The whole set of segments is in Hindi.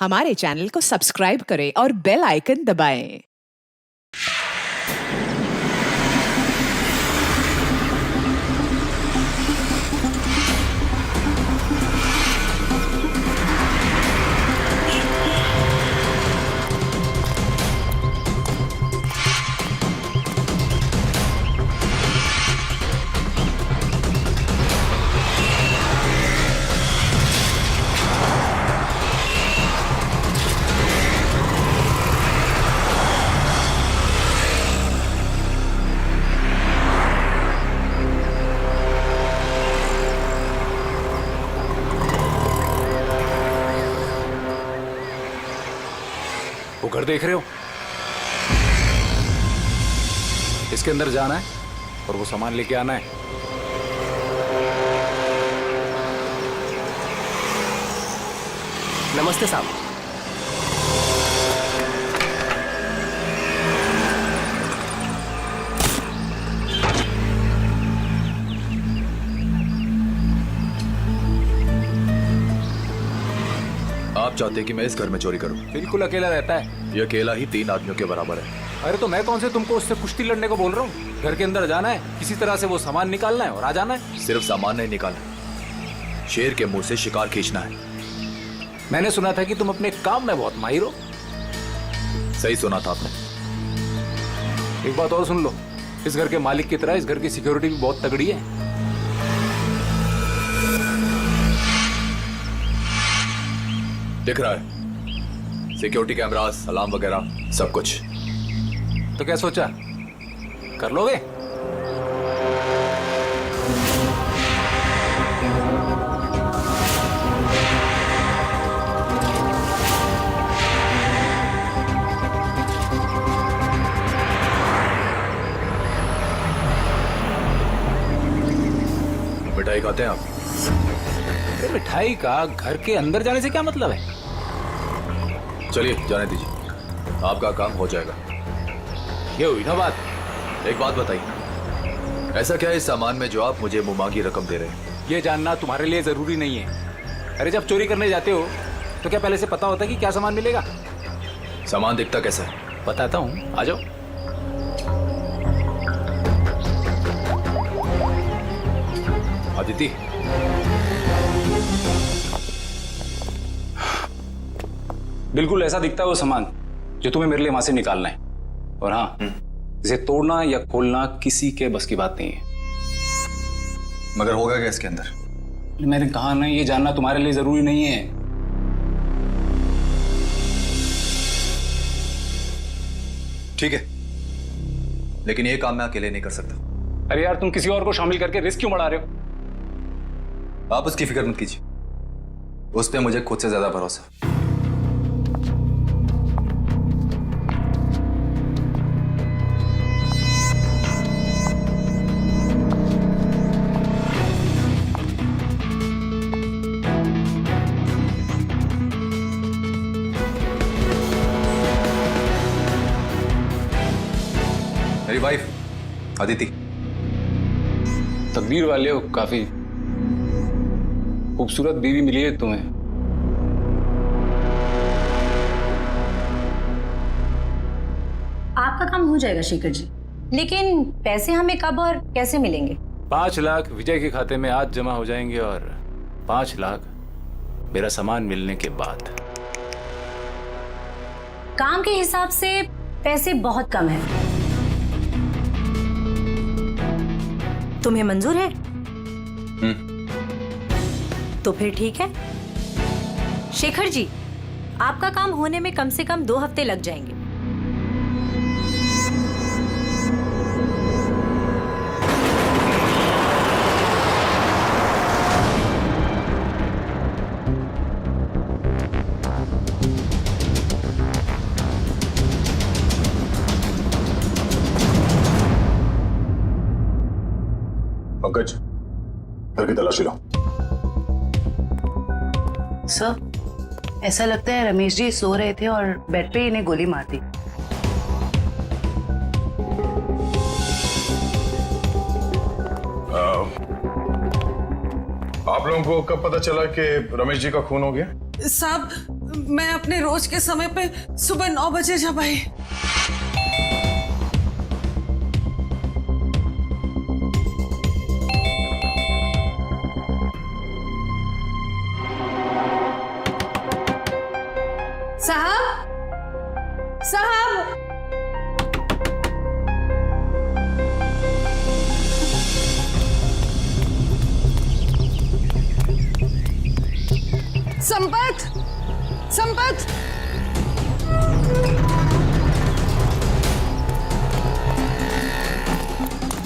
हमारे चैनल को सब्सक्राइब करें और बेल आइकन दबाएं। वो घर देख रहे हो? इसके अंदर जाना है और वो सामान लेके आना है। नमस्ते साहब। आप चाहते कि मैं इस घर में चोरी करूं? बिल्कुल अकेला रहता है। ये अकेला ही 3 आदमियों के बराबर है। अरे तो मैं कौन से तुमको उससे कुश्ती लड़ने को बोल रहा हूँ? घर के अंदर जाना है, किसी तरह से वो सामान निकालना है और आ जाना है। सिर्फ सामान नहीं निकालना, शेर के मुंह से शिकार खींचना है। मैंने सुना था कि तुम अपने काम में बहुत माहिर हो। सही सुना था आपने। एक बात और सुन लो, इस घर के मालिक की तरह इस घर की सिक्योरिटी भी बहुत तगड़ी है। दिख रहा है, सिक्योरिटी कैमरास, अलार्म वगैरह सब कुछ। तो क्या सोचा, कर लोगे? मिठाई खाते हैं आप? अरे मिठाई का घर के अंदर जाने से क्या मतलब है? चलिए जाने दीजिए, आपका काम हो जाएगा। ये हुई ना बात। एक बात बताइए, ऐसा क्या है इस सामान में जो आप मुझे मुमांगी रकम दे रहे हैं? ये जानना तुम्हारे लिए जरूरी नहीं है। अरे जब चोरी करने जाते हो तो क्या पहले से पता होता है कि क्या सामान मिलेगा? सामान दिखता कैसा है? बताता हूँ, आ जाओ। अदिति, बिल्कुल ऐसा दिखता है वो सामान जो तुम्हें मेरे लिए वहां से निकालना है। और हाँ, इसे तोड़ना या खोलना किसी के बस की बात नहीं है। मगर होगा क्या इसके अंदर? मैंने कहा ना, ये जानना तुम्हारे लिए जरूरी नहीं है। ठीक है, लेकिन ये काम मैं अकेले नहीं कर सकता। अरे यार, तुम किसी और को शामिल करके रिस्क क्यों बढ़ा रहे हो? आप उसकी फिक्र मत कीजिए, उस पर मुझे खुद से ज्यादा भरोसा। मेरी वाइफ अदिति। तकदीर वाले हो, काफी खूबसूरत बीवी मिली है तुम्हें। आपका काम हो जाएगा शेखर जी, लेकिन पैसे हमें कब और कैसे मिलेंगे? 5 लाख विजय के खाते में आज जमा हो जाएंगे और 5 लाख मेरा सामान मिलने के बाद। काम के हिसाब से पैसे बहुत कम है। तुम्हें मंजूर है? तो फिर ठीक है। शेखर जी, आपका काम होने में कम से कम 2 हफ्ते लग जाएंगे। पंकज, घर की तलाशी लो। सर, ऐसा लगता है रमेश जी सो रहे थे और बेड पे इन्हें गोली मार दी। आप लोगों को कब पता चला कि रमेश जी का खून हो गया? साहब मैं अपने रोज के समय पे सुबह 9 बजे जब आई। साहब साहब संपत संपत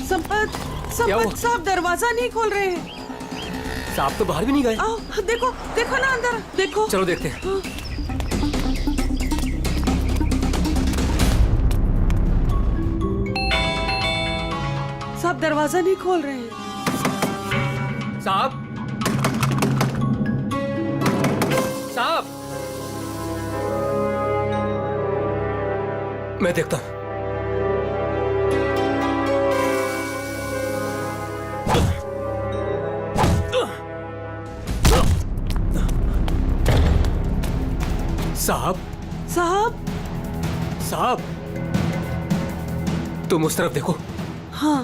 संपत संपत साहब दरवाजा नहीं खोल रहे हैं। साहब तो बाहर भी नहीं गए। आओ देखो देखो ना अंदर देखो। चलो देखते हैं। साहब दरवाजा नहीं खोल रहे हैं। साहब साहब मैं देखता हूं। साहब साहब साहब तुम उस तरफ देखो। हाँ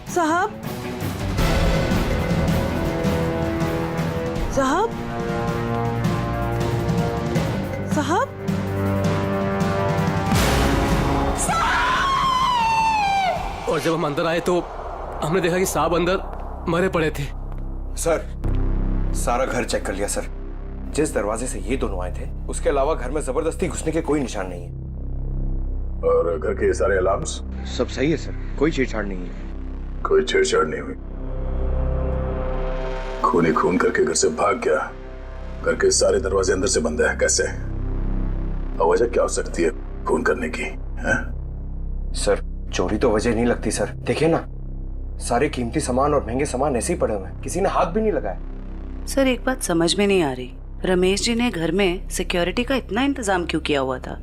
साहब साहब साहब और जब हम अंदर आए तो हमने देखा कि साहब अंदर मरे पड़े थे। सर सारा घर चेक कर लिया सर। जिस दरवाजे से ये दोनों आए थे उसके अलावा घर में जबरदस्ती घुसने के कोई निशान नहीं है। और घर के सारे अलार्म्स? सब सही है सर, कोई छेड़छाड़ नहीं है। कोई छेड़छाड़ नहीं हुई। खूनी खून करके घर से भाग गया। घर के सारे दरवाजे अंदर से बंद है, कैसे? वजह क्या हो सकती है खून करने की? है? सर चोरी तो वजह नहीं लगती सर। देखिए ना, सारे कीमती सामान और महंगे सामान ऐसे ही पड़े हुए हैं, किसी ने हाथ भी नहीं लगाया। सर एक बात समझ में नहीं आ रही, रमेश जी ने घर में सिक्योरिटी का इतना इंतजाम क्यों किया हुआ था?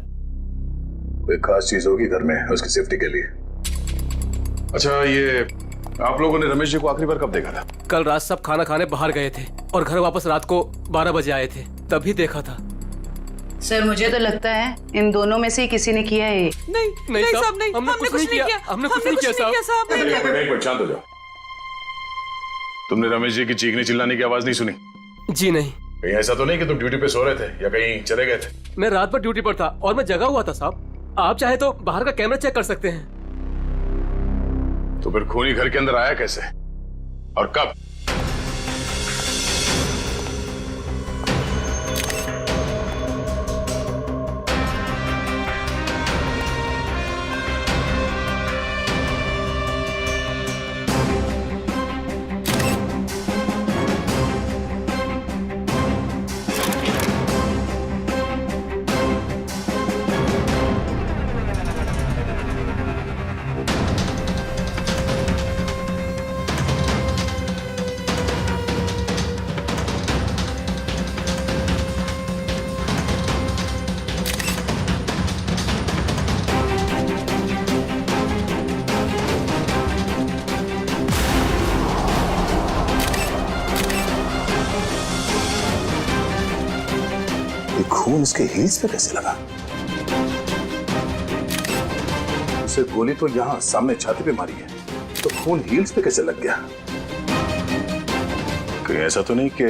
कोई खास चीज होगी घर में उसकी सेफ्टी के लिए। अच्छा ये आप लोगों ने रमेश जी को आखिरी बार कब देखा था? कल रात सब खाना खाने बाहर गए थे और घर वापस रात को 12 बजे आए थे, तभी देखा था। सर मुझे तो लगता है इन दोनों में से ही किसी ने किया है। नहीं साहब नहीं, हमने कुछ नहीं किया। हमने कुछ नहीं किया साहब। एक मिनट शांत हो जाओ। तुमने रमेश जी की चीखने चिल्लाने की आवाज नहीं सुनी? जी नहीं। कहीं ऐसा तो नहीं कि तुम ड्यूटी पे सो रहे थे या कहीं चले गए थे? मैं रात भर ड्यूटी पर था और मैं जगा हुआ था साहब। आप चाहे तो बाहर का कैमरा चेक कर सकते हैं। तो फिर खूनी घर के अंदर आया कैसे और कब? खून इसके हील्स पे कैसे लगा? उसे गोली तो यहां सामने छाती पे मारी है, तो खून हील्स पे कैसे लग गया? कहीं ऐसा तो नहीं कि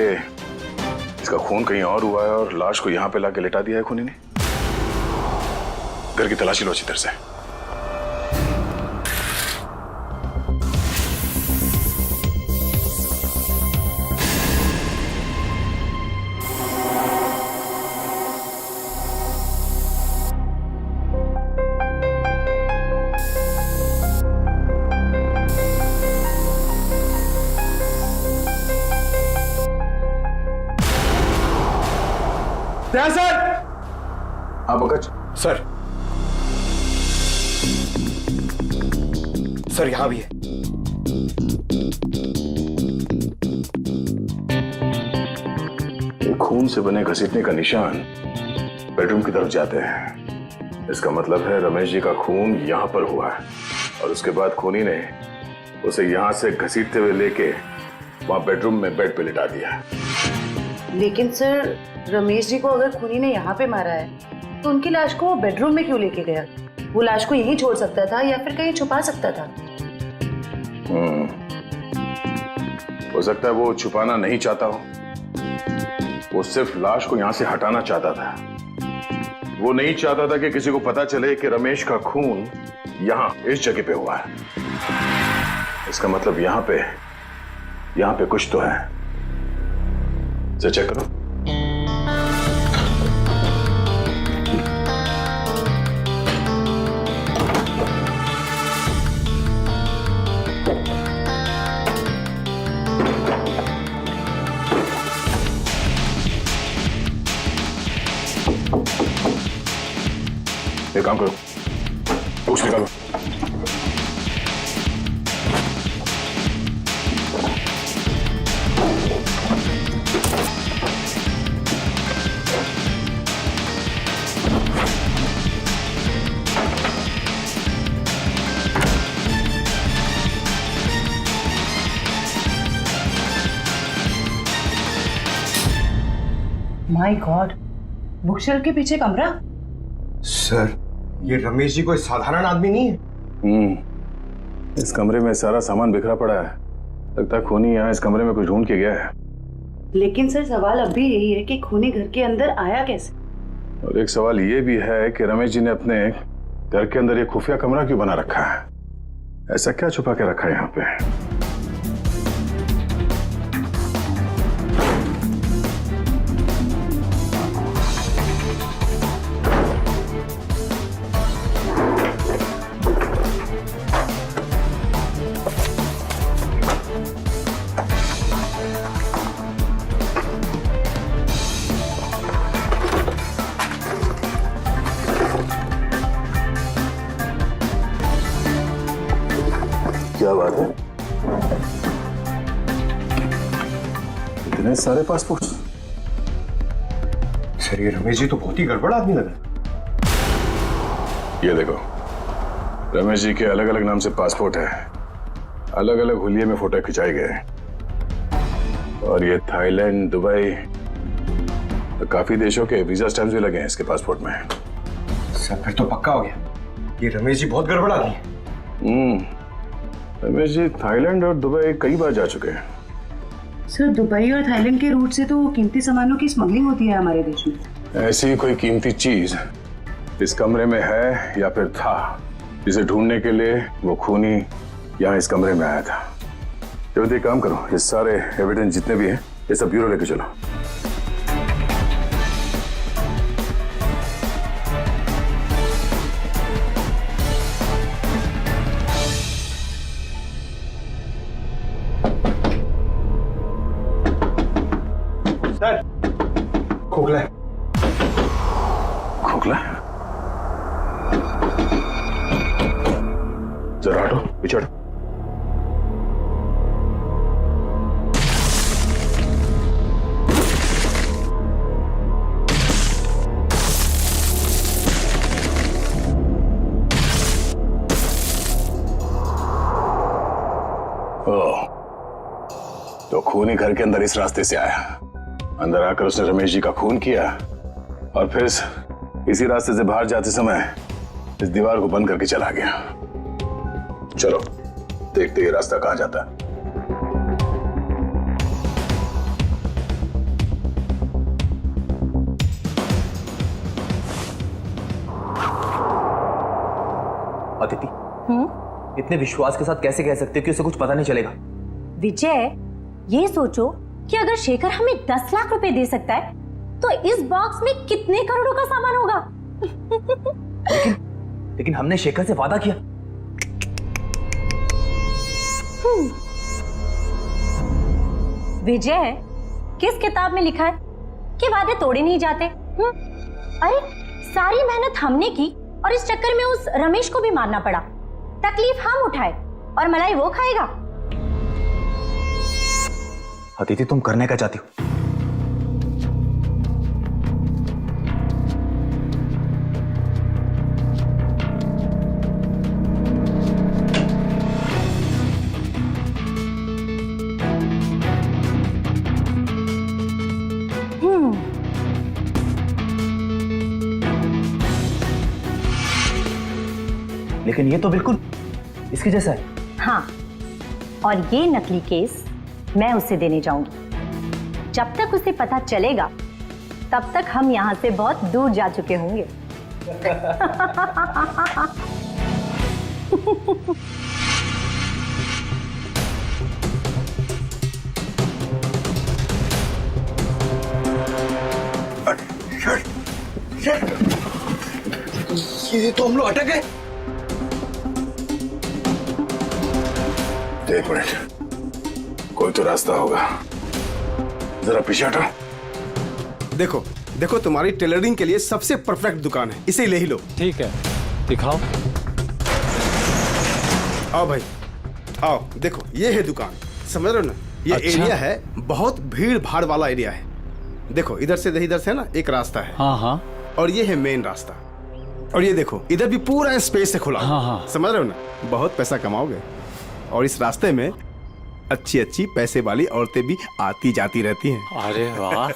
इसका खून कहीं और हुआ है और लाश को यहां पे लाके लिटा दिया है खूनी ने? घर की तलाशी लो अच्छी तरह से। सर। हाँ पंकज। सर यहां भी है। ये खून से बने घसीटने का निशान बेडरूम की तरफ जाते हैं। इसका मतलब है रमेश जी का खून यहां पर हुआ है और उसके बाद खूनी ने उसे यहां से घसीटते हुए लेके वहां बेडरूम में बेड पे लिटा दिया है। लेकिन सर, रमेश जी को अगर खूनी ने यहाँ पे मारा है तो उनकी लाश को वो बेडरूम में क्यों लेके गया? वो लाश को यहीं छोड़ सकता था या फिर कहीं छुपा सकता था। हो सकता है वो छुपाना नहीं चाहता हो, वो सिर्फ लाश को यहां से हटाना चाहता था। वो नहीं चाहता था कि किसी को पता चले कि रमेश का खून यहां इस जगह पे हुआ है। इसका मतलब यहां पे कुछ तो है। इसे चेक करो। एक काम करो, बॉक्स निकालो। माय गॉड, बुकशेल्फ के पीछे कमरा। सर, ये रमेश जी कोई साधारण आदमी नहीं है। इस कमरे में सारा सामान बिखरा पड़ा है। लगता है खूनी यहाँ इस कमरे में कुछ ढूंढ के गया है। लेकिन सर, सवाल अब भी यही है कि खूनी घर के अंदर आया कैसे? और एक सवाल ये भी है कि रमेश जी ने अपने घर के अंदर ये खुफिया कमरा क्यों बना रखा है? ऐसा क्या छुपा के रखा है यहाँ पे? क्या बात है? इतने सारे पासपोर्ट? सर, ये रमेश जी तो बहुत ही गड़बड़ आदमी लगा। ये देखो, रमेश जी के अलग अलग नाम से पासपोर्ट है, अलग अलग हुलिये में फोटो खिंचाए गए हैं। और ये थाईलैंड, दुबई, तो काफी देशों के वीजा स्टैम्प्स भी लगे हैं इसके पासपोर्ट में। सर, फिर तो पक्का हो गया, ये रमेश जी बहुत गड़बड़ आदमी है। रमेश जी थाईलैंड और दुबई कई बार जा चुके हैं। सर, दुबई और थाईलैंड के रूट से तो कीमती सामानों की स्मगलिंग होती है हमारे देश में। ऐसी कोई कीमती चीज इस कमरे में है या फिर था, जिसे ढूंढने के लिए वो खूनी यहाँ इस कमरे में आया था। तो एक काम करो, ये सारे एविडेंस जितने भी हैं ये सब ब्यूरो लेके चलो। सर, खोखला है। खोखला? जरा हटो, पीछे हटो। ओह, तो खूनी घर के अंदर इस रास्ते से आया। अंदर आकर उसने रमेश जी का खून किया और फिर इसी रास्ते से बाहर जाते समय इस दीवार को बंद करके चला गया। चलो देखते ये रास्ता कहां जाता है। अदिति, इतने विश्वास के साथ कैसे कह सकते हो कि उसे कुछ पता नहीं चलेगा? विजय, ये सोचो कि अगर शेखर हमें 10 लाख रुपए दे सकता है तो इस बॉक्स में कितने करोड़ों का सामान होगा। लेकिन हमने शेखर से वादा किया। विजय, किस किताब में लिखा है कि वादे तोड़े नहीं जाते? अरे सारी मेहनत हमने की और इस चक्कर में उस रमेश को भी मारना पड़ा। तकलीफ हम उठाए और मलाई वो खाएगा। अदिति, तुम करने क्या चाहती हो? लेकिन ये तो बिल्कुल इसके जैसा है। हाँ, और ये नकली केस मैं उसे देने जाऊंगी। जब तक उसे पता चलेगा तब तक हम यहाँ से बहुत दूर जा चुके होंगे। ये तो हम लोग अटक गए। एक मिनट, कोई तो रास्ता होगा। जरा पीछे हटो। देखो देखो, तुम्हारी टेलरिंग के लिए सबसे परफेक्ट दुकान है, इसे ले ही लो। ठीक है, दिखाओ। आओ भाई, आओ। देखो ये है दुकान, समझ रहे हो ना? ये अच्छा। एरिया है, बहुत भीड़ भाड़ वाला एरिया है। देखो इधर से ना एक रास्ता है। हाँ हाँ। और ये है मेन रास्ता। और ये देखो इधर भी पूरा स्पेस है खुला। हाँ हाँ। समझ रहे हो ना? बहुत पैसा कमाओगे। और इस रास्ते में अच्छी अच्छी पैसे वाली औरतें भी आती जाती रहती हैं। अरे वाह।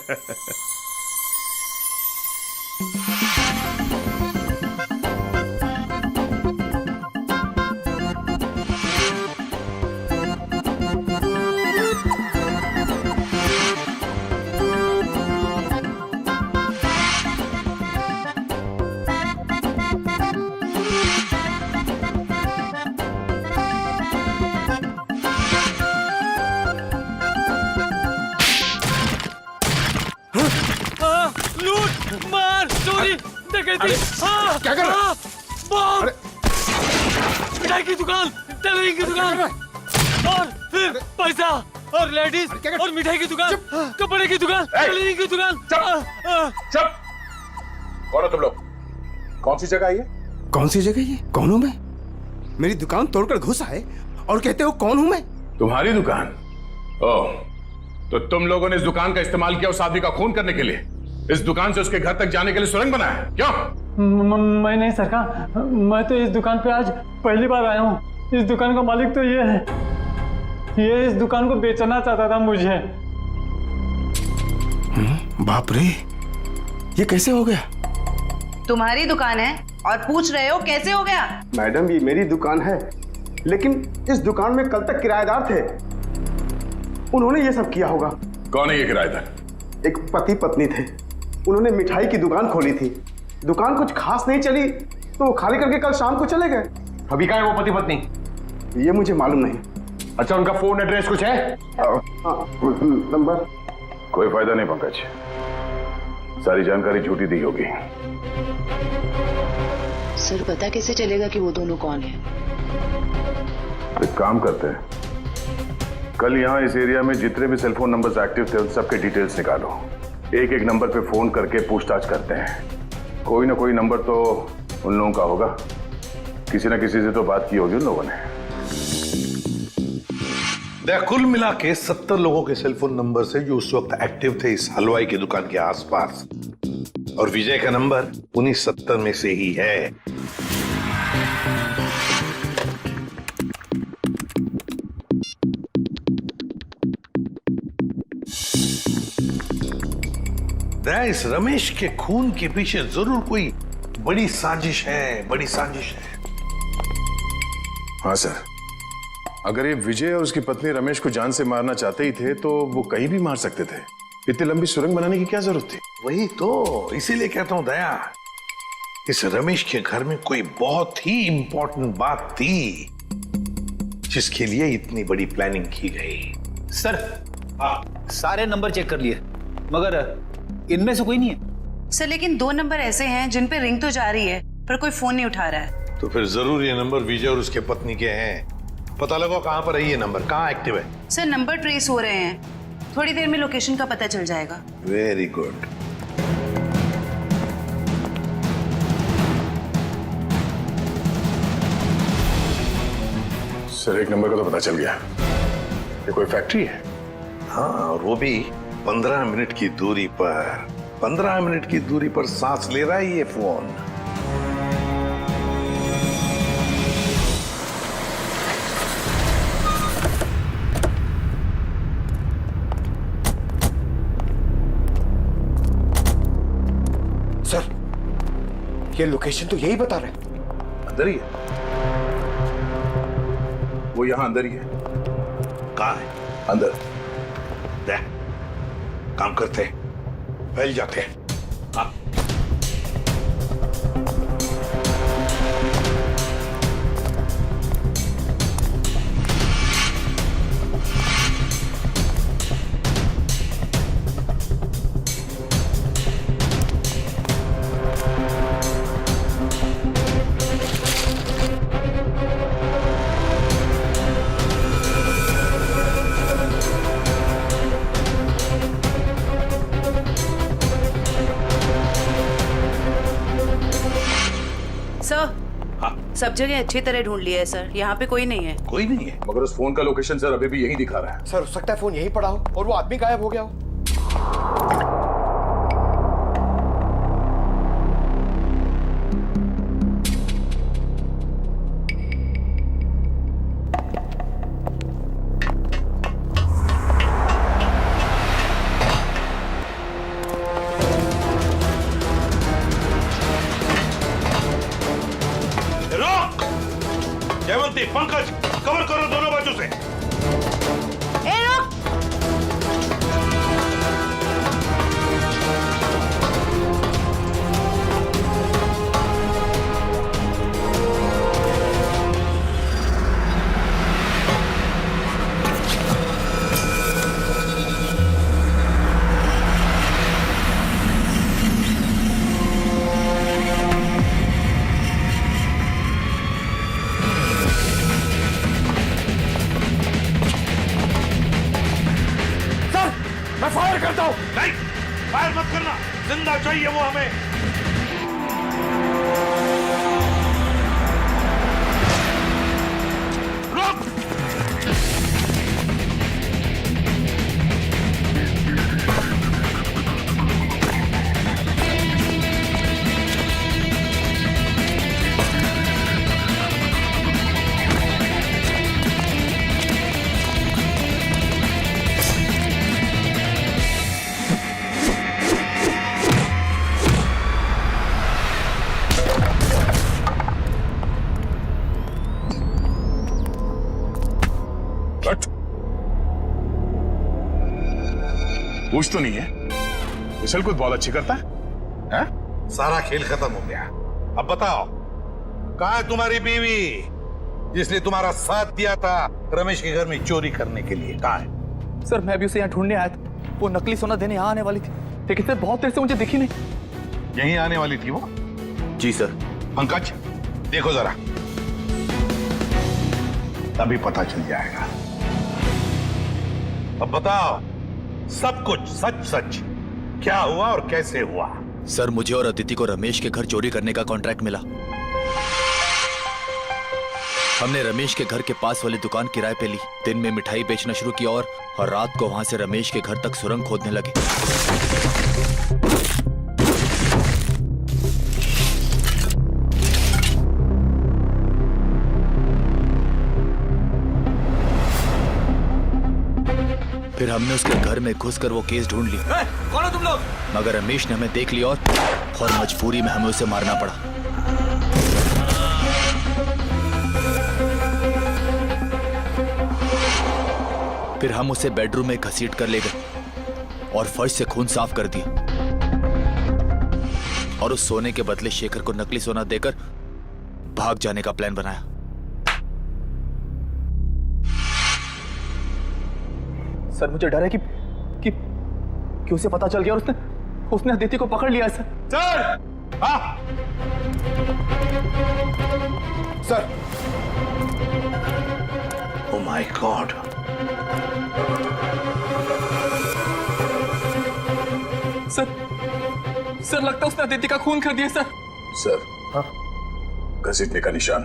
लूट, मार, चोरी, डकैती। क्या कर रहा है? बम, मिठाई की दुकान, टेलरिंग की दुकान, और फिर पैसा और लेडीज और मिठाई की दुकान, कपड़े की दुकान, टेलरिंग की दुकान। चुप। कौन हो तुम लोग? कौन सी जगह है? कौन सी जगह ये? कौन हूं मैं? मेरी दुकान तोड़कर घुस आए और कहते हो कौन हूं मैं? तुम्हारी दुकान? ओह, तो तुम लोगों ने इस दुकान का इस्तेमाल किया उस आदमी का खून करने के लिए? इस दुकान से उसके घर तक जाने के लिए सुरंग बनाया? क्यों? मैं नहीं सरकार, मैं तो इस दुकान पे आज पहली बार आया हूँ। इस दुकान का मालिक तो ये है, ये इस दुकान को बेचना चाहता था मुझे। बाप रे, ये कैसे हो गया? तुम्हारी दुकान है और पूछ रहे हो कैसे हो गया? मैडम ये मेरी दुकान है, लेकिन इस दुकान में कल तक किराएदार थे, उन्होंने ये सब किया होगा। कौन है ये किराएदार? एक पति पत्नी थे, उन्होंने मिठाई की दुकान खोली थी। दुकान कुछ खास नहीं चली तो वो खाली करके कल शाम को चले गए। अभी कहाँ है वो पति पत्नी? ये मुझे मालूम नहीं। अच्छा, उनका फोन एड्रेस कुछ है? नंबर? कोई फायदा नहीं पंकज, सारी जानकारी झूठी दी होगी। सर पता कैसे चलेगा कि वो दोनों कौन है? एक काम करते हैं, कल यहाँ इस एरिया में जितने भी सेलफोन नंबर्स एक्टिव थे उन सबके डिटेल्स निकालो। एक एक नंबर पे फोन करके पूछताछ करते हैं। कोई ना कोई नंबर तो उन लोगों का होगा, किसी ना किसी से तो बात की होगी उन लोगों ने। कुल मिला के 70 लोगों के सेलफोन नंबर से जो उस वक्त एक्टिव थे इस हलवाई की दुकान के आसपास, और विजय का नंबर उन्हीं 70 में से ही है। इस रमेश के खून के पीछे जरूर कोई बड़ी साजिश है, बड़ी साजिश है। हाँ सर, अगर ये विजय और उसकी पत्नी रमेश को जान से मारना चाहते ही थे तो वो कहीं भी मार सकते थे। इतनी लंबी सुरंग बनाने की क्या जरूरत थी? वही तो, इसीलिए कहता हूं दया, इस रमेश के घर में कोई बहुत ही इंपॉर्टेंट बात थी जिसके लिए इतनी बड़ी प्लानिंग की गई। सर, सारे नंबर चेक कर लिए मगर इनमें से कोई नहीं है। सर लेकिन 2 नंबर ऐसे हैं जिन पे रिंग तो जा रही है पर कोई फोन नहीं उठा रहा है। तो फिर जरूर ये नंबर विजय और उसके पत्नी के हैं। पता लगाओ कहां पर है ये नंबर, कहां एक्टिव है। सर नंबर ट्रेस हो रहे हैं, थोड़ी देर में लोकेशन का पता चल जाएगा। Very good. सर एक नंबर का तो पता चल गया, ये कोई फैक्ट्री है। हाँ, और वो भी 15 मिनट की दूरी पर। 15 मिनट की दूरी पर सांस ले रहा है ये फोन। सर, ये लोकेशन तो यही बता रहे हैं। अंदर ही है। वो यहाँ अंदर ही है। कहाँ है? अंदर। दे, काम करते हैं, फैल जाते हैं। हाँ। सर, सब जगह अच्छी तरह ढूंढ लिया है सर, यहाँ पे कोई नहीं है। कोई नहीं है? मगर उस फोन का लोकेशन सर अभी भी यही दिखा रहा है। सर हो सकता है फोन यहीं पड़ा हो और वो आदमी गायब हो गया हो। रोक! जयवंती, पंकज, कवर करो दोनों बाजू से। ए रुक! मैं फायर करता हूँ। नहीं, फायर मत करना, जिंदा चाहिए वो हमें। रोक! पूछ तो नहीं है? विशल कुछ बहुत अच्छी करता है? सारा खेल खत्म हो गया। अब बताओ, कहाँ है तुम्हारी बीवी जिसने तुम्हारा साथ दिया था रमेश के घर में चोरी करने के लिए? कहाँ है? सर मैं भी उसे यहाँ ढूंढने आया था, वो नकली सोना देने यहाँ आने वाली थी, लेकिन सर बहुत देर से मुझे दिखी नहीं। यहीं आने वाली थी वो? जी सर। पंकज, देखो जरा, तभी पता चल जाएगा। अब बताओ सब कुछ सच सच, क्या हुआ और कैसे हुआ? सर मुझे और अदिति को रमेश के घर चोरी करने का कॉन्ट्रैक्ट मिला। हमने रमेश के घर के पास वाली दुकान किराए पे ली, दिन में मिठाई बेचना शुरू किया और रात को वहां से रमेश के घर तक सुरंग खोदने लगे। फिर हमने उसके घर में घुसकर वो केस ढूंढ ली। कौन हो तुम लोग? मगर रमेश ने हमें देख लिया और मजबूरी में हमें उसे मारना पड़ा। फिर हम उसे बेडरूम में घसीट कर ले गए और फर्श से खून साफ कर दिया और उस सोने के बदले शेखर को नकली सोना देकर भाग जाने का प्लान बनाया। सर मुझे डर है कि उसे पता चल गया और उसने अदिति को पकड़ लिया। Sir sir, oh my God, sir लगता है उसने अदिति का खून कर दिया। सर, हाँ, घसीटने का निशान।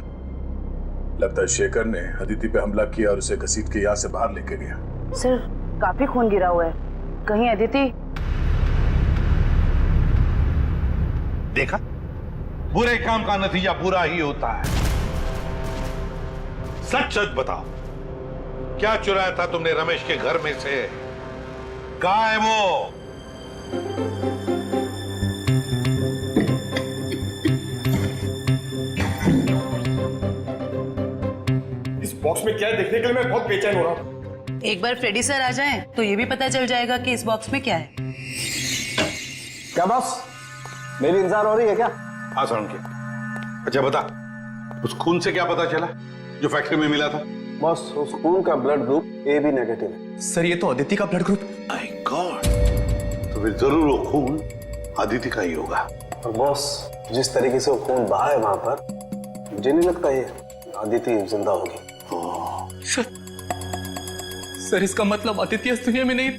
लगता है शेखर ने अदिति पे हमला किया और उसे घसीट के यहाँ से बाहर लेके गया। सर काफी खून गिरा हुआ है, कहीं अदिति? देखा, बुरे काम का नतीजा बुरा ही होता है। सच सच बताओ, क्या चुराया था तुमने रमेश के घर में से? कहाँ है वो? इस बॉक्स बॉक्स में क्या है देखने के लिए मैं बहुत बेचैन हो रहा हूँ। एक बार फ्रेडी सर आ जाएं तो ये भी पता चल जाएगा कि इस बॉक्स में क्या है। क्या बॉस, मेरी इंतजार हो रही है क्या? हाँ सोलंकी। अच्छा बता, उस खून से क्या पता चला जो फैक्ट्री में मिला था? बॉस, उस खून का ब्लड ग्रुप AB नेगेटिव है। सर ये तो अदिति का ब्लड ग्रुप। माय गॉड, तो फिर जरूर वो खून अदिति का ही होगा। और बॉस, जिस तरीके से वो खून बहा है वहां पर, मुझे नहीं लगता ये अदिति जिंदा होगी। सर इसका मतलब अदिति इस दुनिया में नहीं।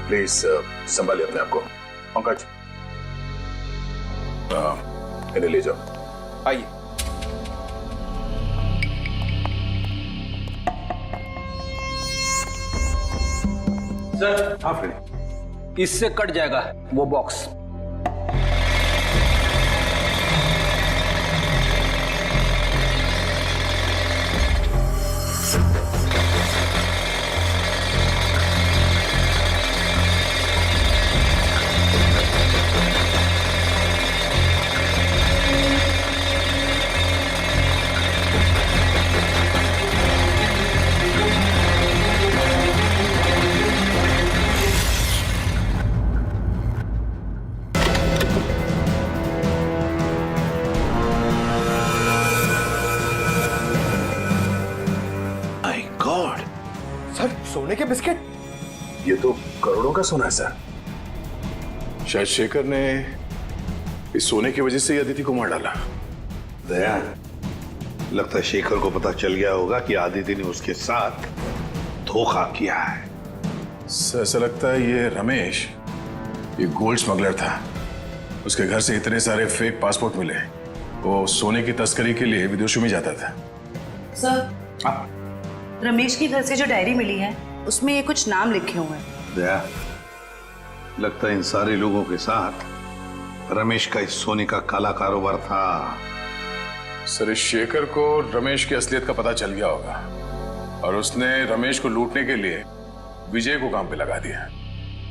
प्लीज संभालिए अपने आप को। पंकज, इन्हें ले जाओ। आइए। सर, हाँ फ्रेडी, इससे कट जाएगा वो बॉक्स। माय गॉड, सर सोने के बिस्किट। ये तो करोड़ों का सोना है सर। शायद शेखर ने इस सोने की वजह से ही अदिति को मार डाला। दया, लगता है शेखर को पता चल गया होगा कि आदिति ने उसके साथ धोखा किया है। सर ऐसा लगता है ये रमेश, ये गोल्ड स्मगलर था। उसके घर से इतने सारे फेक पासपोर्ट मिले। वो सोने की तस्करी के लिए विदेशों में जाता था। सर, रमेश के घर से जो डायरी मिली है उसमें ये कुछ नाम लिखे हुए हैं। दया, लगता है इन सारे लोगों के साथ रमेश का इस सोने का काला कारोबार था। सर इस शेखर को रमेश की असलियत का पता चल गया होगा और उसने रमेश को लूटने के लिए विजय को काम पे लगा दिया।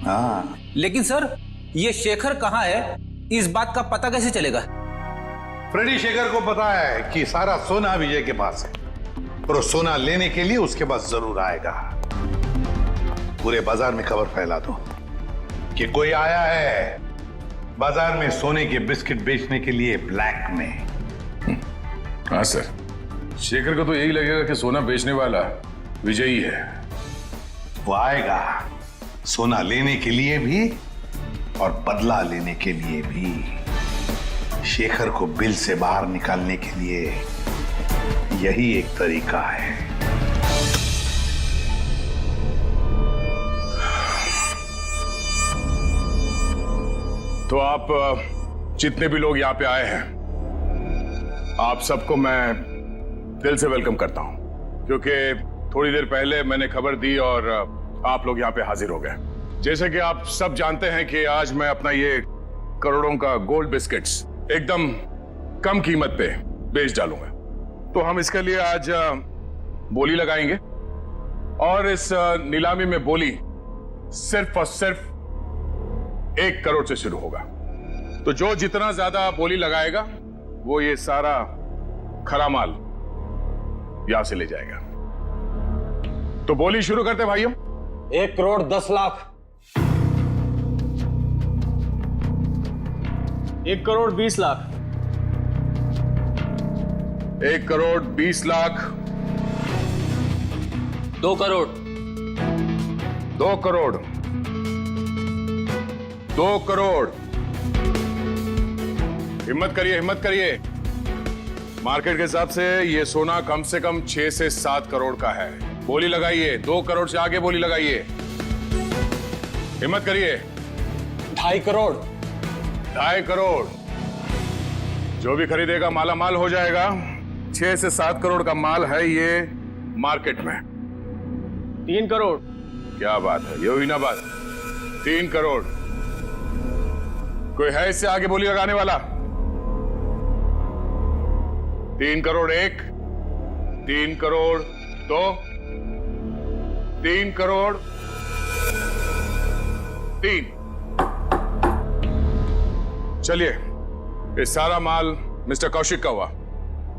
हाँ, लेकिन सर, ये शेखर कहाँ है, इस बात का पता कैसे चलेगा? फ्रेडी शेखर को पता है कि सारा सोना विजय के पास है और वो सोना लेने के लिए उसके पास जरूर आएगा। पूरे बाजार में खबर फैला दो कि कोई आया है बाजार में सोने के बिस्किट बेचने के लिए ब्लैक में। हाँ सर, शेखर को तो यही लगेगा कि सोना बेचने वाला विजय ही है। वो आएगा सोना लेने के लिए भी और बदला लेने के लिए भी। शेखर को बिल से बाहर निकालने के लिए यही एक तरीका है। तो आप जितने भी लोग यहाँ पे आए हैं, आप सबको मैं दिल से वेलकम करता हूं, क्योंकि थोड़ी देर पहले मैंने खबर दी और आप लोग यहाँ पे हाजिर हो गए। जैसे कि आप सब जानते हैं कि आज मैं अपना ये करोड़ों का गोल्ड बिस्किट्स एकदम कम कीमत पे बेच डालूंगा। तो हम इसके लिए आज बोली लगाएंगे और इस नीलामी में बोली सिर्फ और सिर्फ 1 करोड़ से शुरू होगा। तो जो जितना ज्यादा बोली लगाएगा वो ये सारा खरा माल यहां से ले जाएगा। तो बोली शुरू करते भाइयों। 1 करोड़ 10 लाख। 1 करोड़ 20 लाख। 1 करोड़ 20 लाख। 2 करोड़। 2 करोड़। 2 करोड़। हिम्मत करिए, हिम्मत करिए। मार्केट के हिसाब से ये सोना कम से कम 6 से 7 करोड़ का है। बोली लगाइए, 2 करोड़ से आगे बोली लगाइए। हिम्मत करिए। 2.5 करोड़। 2.5 करोड़। जो भी खरीदेगा माला माल हो जाएगा। 6 से 7 करोड़ का माल है ये मार्केट में। 3 करोड़। क्या बात है, ये हुई ना बात। 3 करोड़। कोई है इससे आगे बोली लगाने वाला? 3 करोड़ 1, 3 करोड़ 2, 3 करोड़ 3। चलिए ये सारा माल मिस्टर कौशिक का हुआ।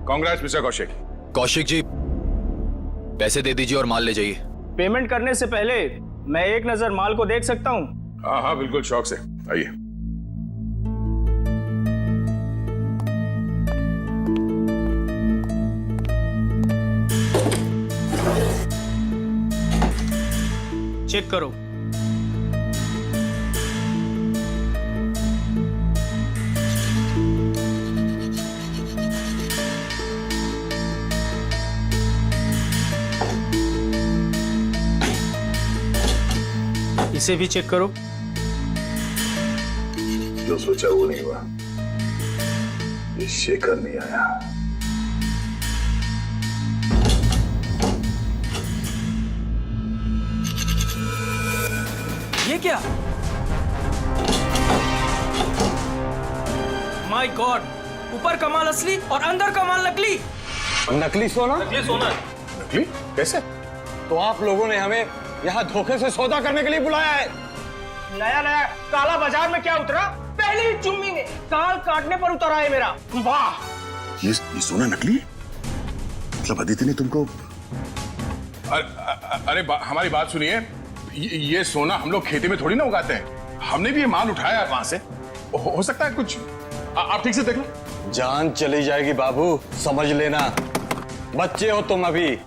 कांग्रेस मिस्टर कौशिक। कौशिक जी, पैसे दे दीजिए और माल ले जाइए। पेमेंट करने से पहले मैं एक नजर माल को देख सकता हूँ? हाँ हाँ बिल्कुल, शौक से आइए। चेक करो। इसे भी चेक करो। जो सोचा वो नहीं हुआ। ये शेखर नहीं आया। ये क्या? माय गॉड, ऊपर का माल असली और अंदर का माल नकली। नकली सोना? नकली सोना। नकली? कैसे? तो आप लोगों ने हमें यहाँ धोखे से सौदा करने के लिए बुलाया है? नया नया काला बाजार में क्या उतरा? पहली ही चुम्मी में काल काटने पर उतरा है मेरा। वाह! ये सोना नकली? मतलब अदिति ने तुमको? अरे हमारी बात सुनिए। ये सोना हम लोग खेती में थोड़ी ना उगाते हैं। हमने भी ये माल उठाया वहां से। हो सकता है कुछ। आप ठीक से देख लो। जान चली जाएगी बाबू, समझ लेना। बच्चे हो तुम अभी।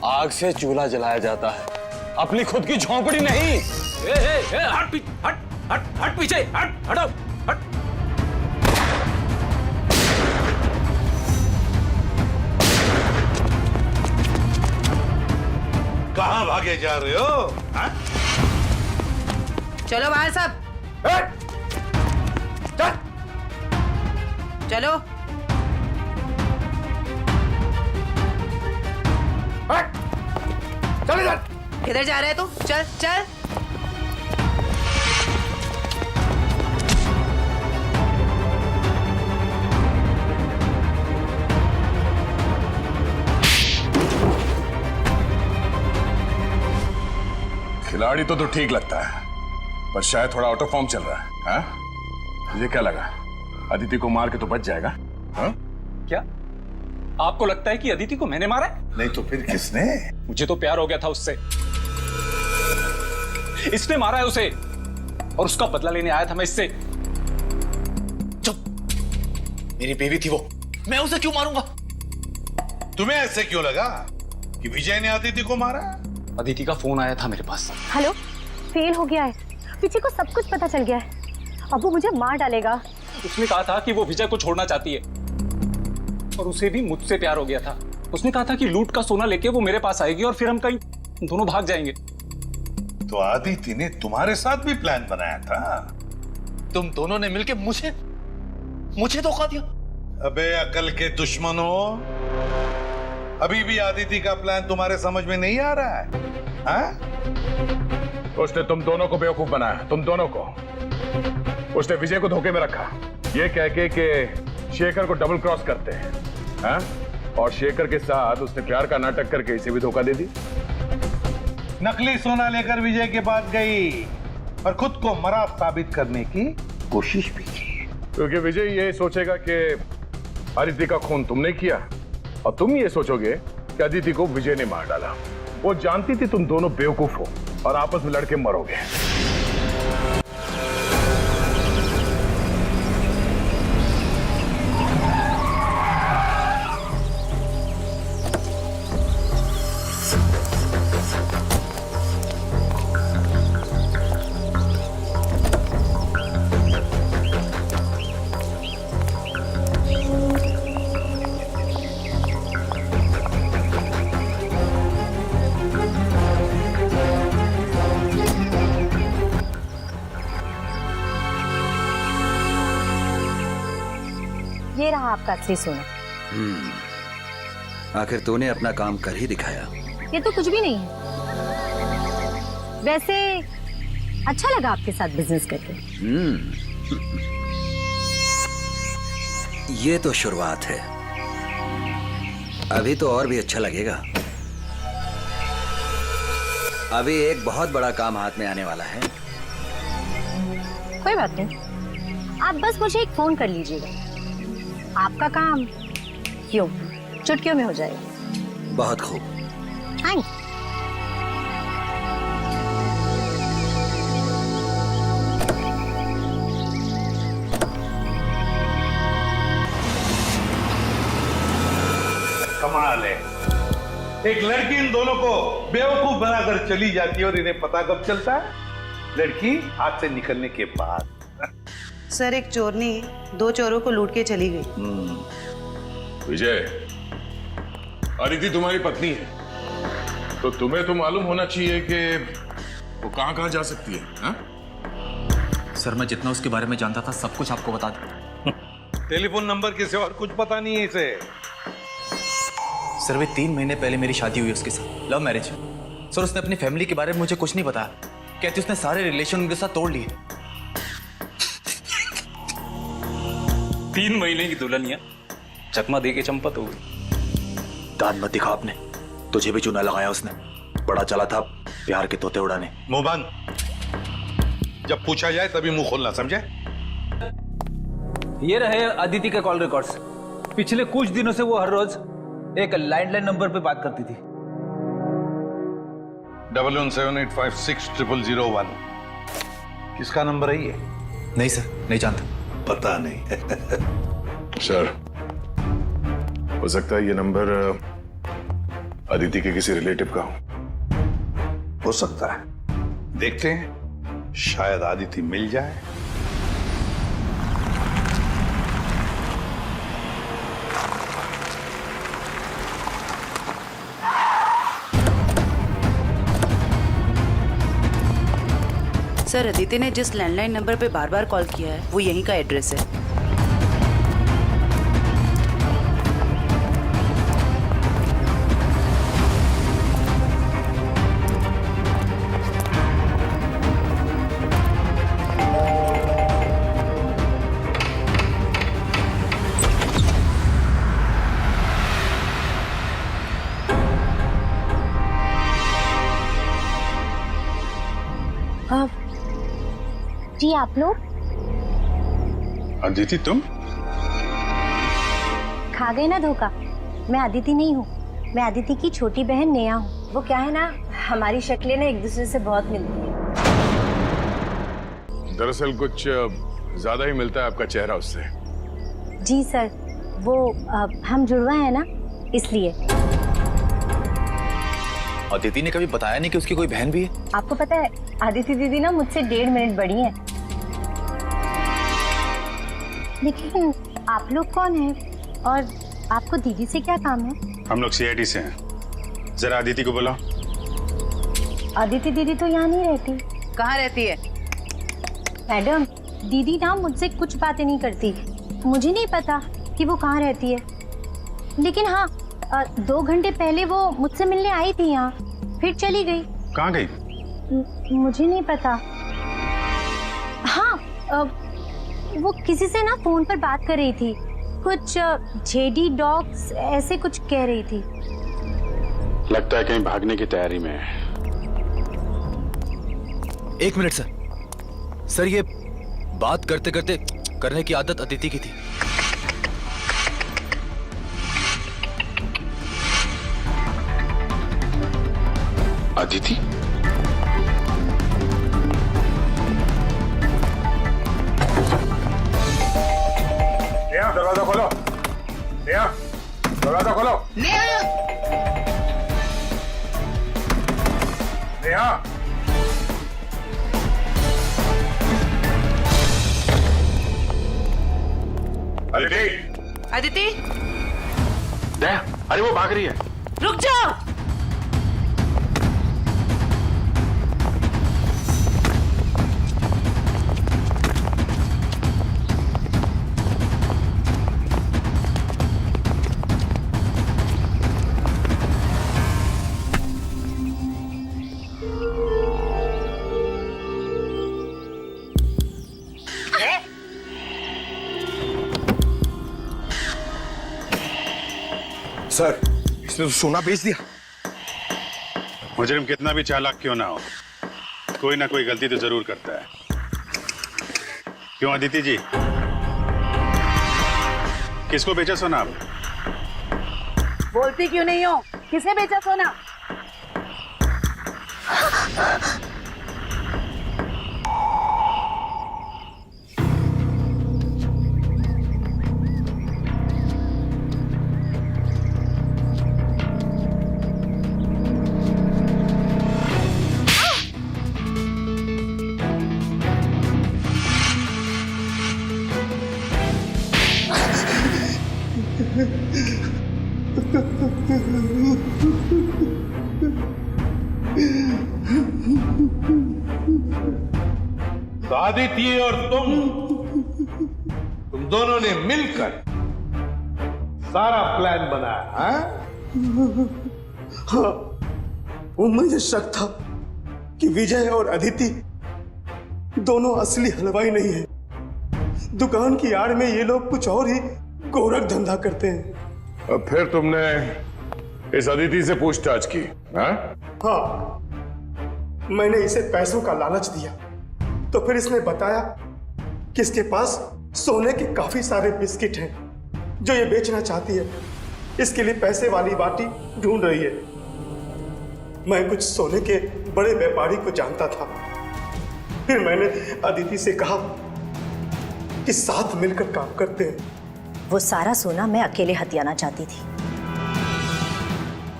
आग से चूल्हा जलाया जाता है, अपनी खुद की झोंपड़ी नहीं। हट पीछे, हटो, हट। कहां भागे जा रहे हो? हा? चलो बाहर सब, चलो। चल इधर। किधर जा रहे है तू? चल चल। खिलाड़ी तो ठीक लगता है, पर शायद थोड़ा आउट ऑफ फॉर्म चल रहा है। हाँ? मुझे क्या लगा, अदिति को मार के तो बच जाएगा? हाँ? क्या आपको लगता है कि अदिति को मैंने मारा है? नहीं तो फिर किसने? मुझे तो प्यार हो गया था उससे। इसने मारा है उसे और उसका बदला लेने आया था मैं इससे। चुप, मेरी बेबी थी वो, मैं उसे क्यों मारूंगा? तुम्हें ऐसे क्यों लगा कि विजय ने अदिति को मारा? अदिति का फोन आया था मेरे पास। हेलो, फेल हो गया है। विजय को सब कुछ पता चल गया है। अब वो मुझे मार डालेगा। उसने कहा था कि वो विजय को छोड़ना चाहती है और उसे भी मुझसे प्यार हो गया था। उसने कहा था कि लूट का सोना लेके वो मेरे पास आएगी और फिर हम कहीं दोनों भाग जाएंगे। तो अदिति ने तुम्हारे साथ भी प्लान बनाया था? तुम दोनों ने मिलकर मुझे धोखा दिया। अबे अकल के दुश्मनों, अभी भी अदिति का प्लान तुम्हारे समझ में नहीं आ रहा है? हाँ? उसने तुम दोनों को बेवकूफ बनाया, तुम दोनों को। उसने विजय को धोखे में रखा, ये कह के कि शेखर को डबल क्रॉस करते हैं। हाँ? और शेखर के साथ उसने प्यार का नाटक करके इसे भी धोखा दे दी। नकली सोना लेकर विजय के पास गई और खुद को मरा साबित करने की कोशिश भी की। क्योंकि विजय ये सोचेगा कि अदिति का खून तुमने किया और तुम ये सोचोगे कि अदिति को विजय ने मार डाला। वो जानती थी तुम दोनों बेवकूफ हो और आपस में लड़के मरोगे। ये रहा आपका असली सोना। आखिर तूने अपना काम कर ही दिखाया। ये तो कुछ भी नहीं है। वैसे अच्छा लगा आपके साथ बिजनेस करके। ये तो शुरुआत है, अभी तो और भी अच्छा लगेगा। अभी एक बहुत बड़ा काम हाथ में आने वाला है। कोई बात नहीं, आप बस मुझे एक फोन कर लीजिएगा, आपका काम क्यों चुटकियों में हो जाएगा। बहुत खूब। थैंक्स। कमाल है, एक लड़की इन दोनों को बेवकूफ बनाकर चली जाती है और इन्हें पता कब चलता है? लड़की हाथ से निकलने के बाद। सर, एक चोरनी 2 चोरों को लूट के चली गई। विजय, अदिति तुम्हारी पत्नी है, तो तुम्हें तो मालूम होना चाहिए कि वो कहां कहां जा सकती है, हा? सर, मैं जितना उसके बारे में जानता था सब कुछ आपको बता दूं। टेलीफोन नंबर के सिवा और कुछ पता नहीं है इसे। सर, वे 3 महीने पहले मेरी शादी हुई उसके साथ, लव मैरिज। सर, उसने अपनी फैमिली के बारे में मुझे कुछ नहीं बताया। कहती उसने सारे रिलेशन उनके साथ तोड़ लिए। 3 महीने की दुल्हनिया चकमा दे के चंपत हो गई। दांत मत दिखा आपने, तुझे भी चूना लगाया उसने। बड़ा चला था प्यार के तोते उड़ाने। मुंह बंद, जब पूछा जाए तभी मुंह खोलना, समझे? ये रहे अदिति के कॉल रिकॉर्ड्स। पिछले कुछ दिनों से वो हर रोज एक लैंडलाइन नंबर पे बात करती थी। 1178560001। किसका नंबर है ये? नहीं सर, नहीं जानता। पता नहीं। सर, हो सकता है ये नंबर अदिति के किसी रिलेटिव का हो सकता है, देखते हैं, शायद अदिति मिल जाए। सर, अदिति ने जिस लैंडलाइन नंबर पे बार बार कॉल किया है वो यहीं का एड्रेस है। जी आप लोग? अदिति, तुम खा गए ना धोखा। मैं अदिति नहीं हूँ, मैं अदिति की छोटी बहन नेहा हूँ। वो क्या है ना, हमारी शक्लें ना एक दूसरे से बहुत मिलती हैं। दरअसल कुछ ज्यादा ही मिलता है आपका चेहरा उससे। जी सर, वो हम जुड़वा है ना, इसलिए। अदिति ने कभी बताया नहीं कि उसकी कोई बहन भी है? आपको पता है, अदिति दीदी ना मुझसे 1.5 मिनट बड़ी हैं। लेकिन आप लोग कौन हैं और आपको दीदी से क्या काम है? हम लोग CID से हैं। जरा अदिति को बुलाओ। अदिति दीदी तो यहाँ नहीं रहती। कहाँ रहती है? मैडम, दीदी ना मुझसे कुछ बातें नहीं करती। मुझे नहीं पता कि वो कहाँ रहती है, लेकिन हाँ 2 घंटे पहले वो मुझसे मिलने आई थी यहाँ, फिर चली गई। कहाँ गई? मुझे नहीं पता। हाँ, वो किसी से ना फोन पर बात कर रही थी, कुछ JD डॉग्स ऐसे कुछ कह रही थी। लगता है कहीं भागने की तैयारी में है। 1 मिनट सर। सर, ये बात करते करते करने की आदत अदिति की थी। अदिति? नेहा, दरवाजा खोलो। नेहा, दरवाजा खोलो। नेहा, अदिति। अदिति, अरे वो भाग रही है। रुक जाओ। सर, इसने तो सोना बेच दिया। मुजरिम कितना भी चालाक क्यों ना हो, कोई ना कोई गलती तो जरूर करता है। क्यों अदिति जी? किसको बेचा सोना आप? बोलती क्यों नहीं हो? किसे बेचा सोना? तो आदित्य और तुम दोनों ने मिलकर सारा प्लान बनाया, हाँ? हाँ, वो मुझे शक था कि विजय और अदिति दोनों असली हलवाई नहीं है। दुकान की आड़ में ये लोग कुछ और ही गोरख धंधा करते हैं। अब फिर तुमने इस अदिति से पूछताछ की? हाँ? हाँ, मैंने इसे पैसों का लालच दिया तो फिर इसने बताया कि इसके पास सोने के काफी सारे बिस्किट हैं जो ये बेचना चाहती है। इसके लिए पैसे वाली बाटी ढूंढ रही है। मैं कुछ सोने के बड़े व्यापारी को जानता था। फिर मैंने अदिति से कहा कि साथ मिलकर काम करते हैं। वो सारा सोना मैं अकेले हथियाना चाहती थी।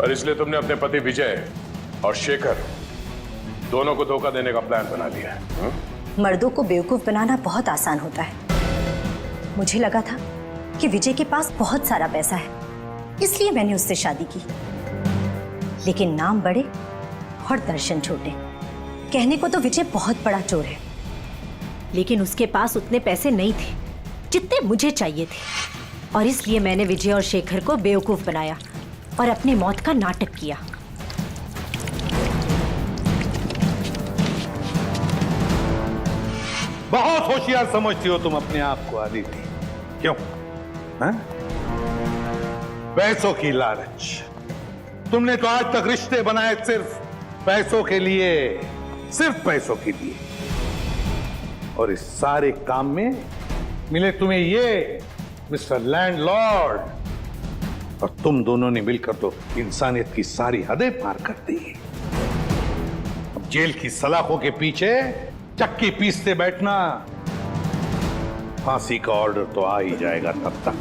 और इसलिए तुमने अपने पति विजय और शेखर दोनों को धोखा देने का प्लान बना लिया है। मर्दों को बेवकूफ बनाना बहुत आसान होता है। मुझे लगा था कि विजय के पास बहुत सारा पैसा है, इसलिए मैंने उससे शादी की। लेकिन नाम बड़े और दर्शन छोटे। कहने को तो विजय बहुत बड़ा चोर है, लेकिन उसके पास उतने पैसे नहीं थे जितने मुझे चाहिए थे। और इसलिए मैंने विजय और शेखर को बेवकूफ बनाया और अपनी मौत का नाटक किया। बहुत होशियार समझती हो तुम अपने आप को आदित्य। क्यों? हाँ? पैसों की लालच। तुमने तो आज तक रिश्ते बनाए सिर्फ पैसों के लिए, सिर्फ पैसों के लिए। और इस सारे काम में मिले तुम्हें ये मिस्टर लैंडलॉर्ड, और तुम दोनों ने मिलकर तो इंसानियत की सारी हदें पार कर दी। अब जेल की सलाखों के पीछे चक्की पीसते बैठना, फांसी का ऑर्डर तो आ ही जाएगा तब तक।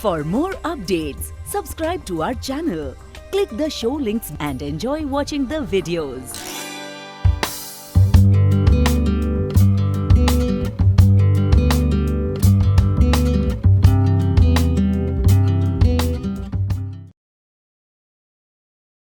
For more updates, subscribe to our channel, click the show links and enjoy watching the videos.